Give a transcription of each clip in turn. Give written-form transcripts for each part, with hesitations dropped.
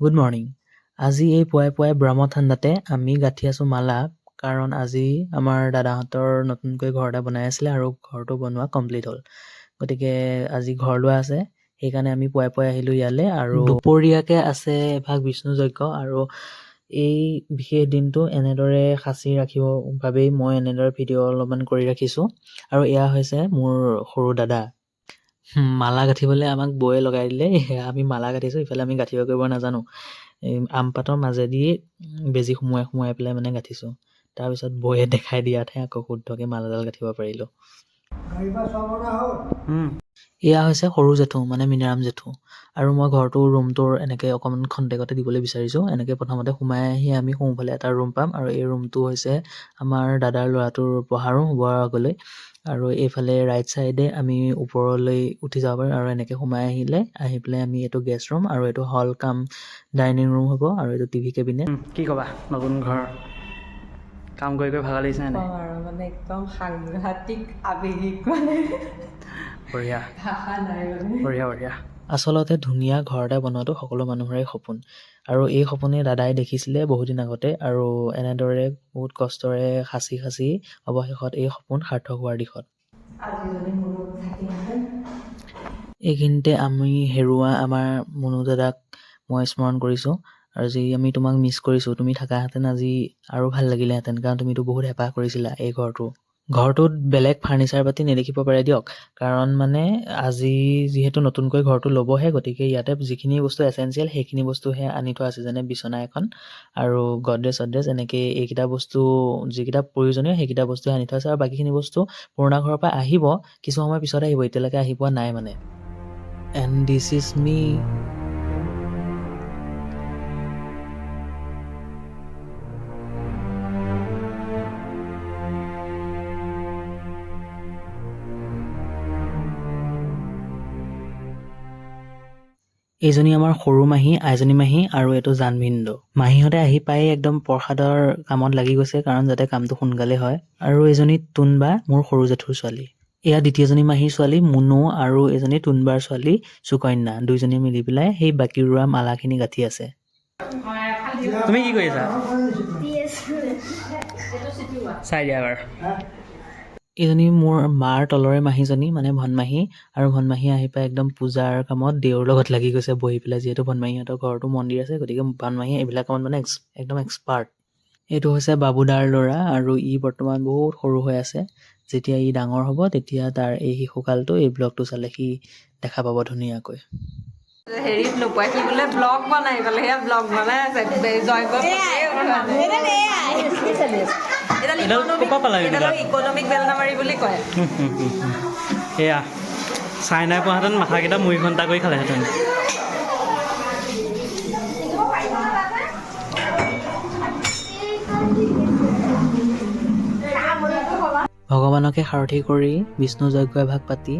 Good morning. আজি এই পুৱাই পুৱাই ব্ৰহ্ম ঠাণ্ডাতে আমি গাঁঠি আছোঁ মালা, কাৰণ আজি আমাৰ দাদাহঁতৰ নতুনকৈ ঘৰ এটা বনাই আছিলে আৰু ঘৰটো বনোৱা কমপ্লিট হ'ল। গতিকে আজি ঘৰ লোৱা আছে, সেইকাৰণে আমি পুৱাই পুৱাই আহিলোঁ ইয়ালৈ। আৰু দুপৰীয়াকৈ আছে এভাগ বিষ্ণু যজ্ঞ, আৰু এই বিশেষ দিনটো এনেদৰে সাঁচি ৰাখিবৰ বাবেই মই এনেদৰে ভিডিঅ' অলপমান কৰি ৰাখিছোঁ। আৰু এয়া হৈছে মোৰ সৰু দাদা। মালা গাঁঠিবলৈ আমাক বৌয়ে লগাই দিলে, সেয়া আমি মালা গাঁঠিছোঁ। ইফালে আমি গাঁঠিব কৰিব নাজানো, এই আম পাতৰ মাজেদি বেজী সোমোৱাই পেলাই মানে গাঁঠিছোঁ। তাৰপিছত বৌয়ে দেখাই দিয়াতহে আকৌ শুদ্ধকৈ মালাডাল গাঁঠিব পাৰিলোঁ। এয়া হৈছে সৰু জেঠু, মানে মিনাৰাম জেঠু। আৰু মই ঘৰটোৰ ৰুমটোৰ এনেকৈ অকণমান খন্তেকতে দিবলৈ বিচাৰিছোঁ। এনেকৈ প্ৰথমতে সোমাই আহি আমি সোঁফালে এটা ৰুম পাম, আৰু এই ৰুমটো হৈছে আমাৰ দাদাৰ ল'ৰাটোৰ পঢ়া ৰুম শুবৰ আগলৈ। আৰু এইফালে ৰাইট ছাইডে আমি ওপৰলৈ উঠি যাব পাৰিম, আৰু এনেকৈ সোমাই আহি পেলাই আমি এইটো গেষ্ট ৰুম, আৰু এইটো হল কাম ডাইনিং ৰুম হ'ব, আৰু এইটো টিভি কেবিনেট। কি ক'বা নতুন ঘৰ কাম কৰি ভাল লাগিছে নে? মানে একদম সাংঘাতিক আৱেগিক, মানে বঢ়িয়া ভাষা নাই মানে। বঢ়িয়া। আচলতে ধুনীয়া ঘৰ এটা বনোৱাটো সকলো মানুহৰে সপোন, আৰু এই সপোনে দাদাই দেখিছিলে বহুদিন আগতে, আৰু এনেদৰে বহুত কষ্টৰে সাঁচি অৱশেষত এই সপোন সাৰ্থক হোৱাৰ দিশত। এইখিনিতে আমি হেৰুৱা আমাৰ মুনু দাদাক মই স্মৰণ কৰিছোঁ, আৰু যি আমি তোমাক মিছ কৰিছোঁ। তুমি থাকাহেঁতেন আজি আৰু ভাল লাগিলেহেঁতেন, কাৰণ তুমিতো বহুত হেঁপাহ কৰিছিলা এই ঘৰটোত বেলেগ ফাৰ্নিচাৰ পাতি নেদেখিব পাৰে দিয়ক, কাৰণ মানে আজি যিহেতু নতুনকৈ ঘৰটো ল'বহে, গতিকে ইয়াতে যিখিনি বস্তু এচেঞ্চিয়েল সেইখিনি বস্তুহে আনি থোৱা আছে, যেনে বিচনা এখন আৰু গডৰেজ এনেকৈ এইকেইটা বস্তু যিকেইটা প্ৰয়োজনীয় সেইকেইটা বস্তুহে আনি থোৱা আছে। আৰু বাকীখিনি বস্তু পুৰণা ঘৰৰ পৰা আহিব, কিছু সময় পিছত আহিব, এতিয়ালৈকে আহি পোৱা নাই মানে। And this is me. এইজনী আমাৰ সৰু মাহী, আইজনী মাহী, আৰু এইটো জানভিন্দু। মাহীহঁতে আহি পাই একদম প্ৰসাদৰ কামত লাগি গৈছে, কাৰণ যাতে কামটো সোনকালে হয়। আৰু এইজনী টুনবা, মোৰ সৰু জেঠুৰ ছোৱালী। এয়া দ্বিতীয়জনী মাহীৰ ছোৱালী মুনু, আৰু এজনী টুনবাৰ ছোৱালী সুকন্যা। দুইজনী মিলি পেলাই সেই বাকী ৰোৱা মালাখিনি গাঁঠি আছে। তুমি কি কৰিছা? চাই দিয়া এবাৰ। এইজনী মোৰ মাৰ তলৰে মাহীজনী, মানে ভনমাহী, আৰু ভনমাহী আহি পাই একদম পূজাৰ কামত দেউৰ লগত লাগি গৈছে বহি পেলাই। যিহেতু ভনমাহীহঁতৰ ঘৰতো মন্দিৰ আছে, গতিকে ভনমাহী এইবিলাক কামত মানে একদম এক্সপাৰ্ট। এইটো হৈছে বাবুদাৰ ল'ৰা, আৰু ই বৰ্তমান বহুত সৰু হৈ আছে। যেতিয়া ই ডাঙৰ হ'ব, তেতিয়া তাৰ এই শিশুকালটো এই ব্লগটো চালে সি দেখা পাব ধুনীয়াকৈ। হেৰিত নোপোৱা, সি বোলে ব্লগ বনাই গ'লে, সেয়া ব্লগ বনাই আছে ইকনমিক বেলনামাৰি বুলি কয়। এয়া চাই নাই পোৱাহেঁতেন মাথাকেইটা মুড়ি ঘণ্টা কৰি খালেহেঁতেন। ভগৱানকে সাৰথি কৰি বিষ্ণু যজ্ঞ এভাগ পাতি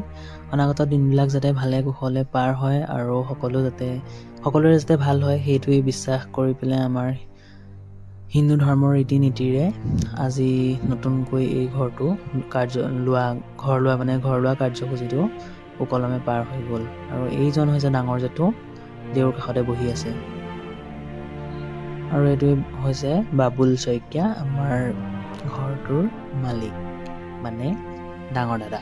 অনাগত দিনবিলাক যাতে ভালে কুশলে পাৰ হয়, আৰু সকলোৰে যাতে ভাল হয়, সেইটোৱেই বিশ্বাস কৰি পেলাই আমাৰ হিন্দু ধৰ্মৰ ৰীতি নীতিৰে আজি নতুনকৈ এই ঘৰ লোৱা কাৰ্যসূচীটো সুকলমে পাৰ হৈ গ'ল। আৰু এইজন হৈছে ডাঙৰ জেঠু, দেউৰ কাষতে বহি আছে। আৰু এইটোৱে হৈছে বাবুল শইকীয়া, আমাৰ ঘৰটোৰ মালিক, মানে ডাঙৰ দাদা।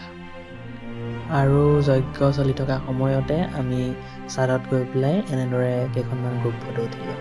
আৰু যজ্ঞ চলি থকা সময়তে আমি ছাদত গৈ পেলাই এনেদৰে কেইখনমান গ্ৰুপ ফটো উঠিলোঁ।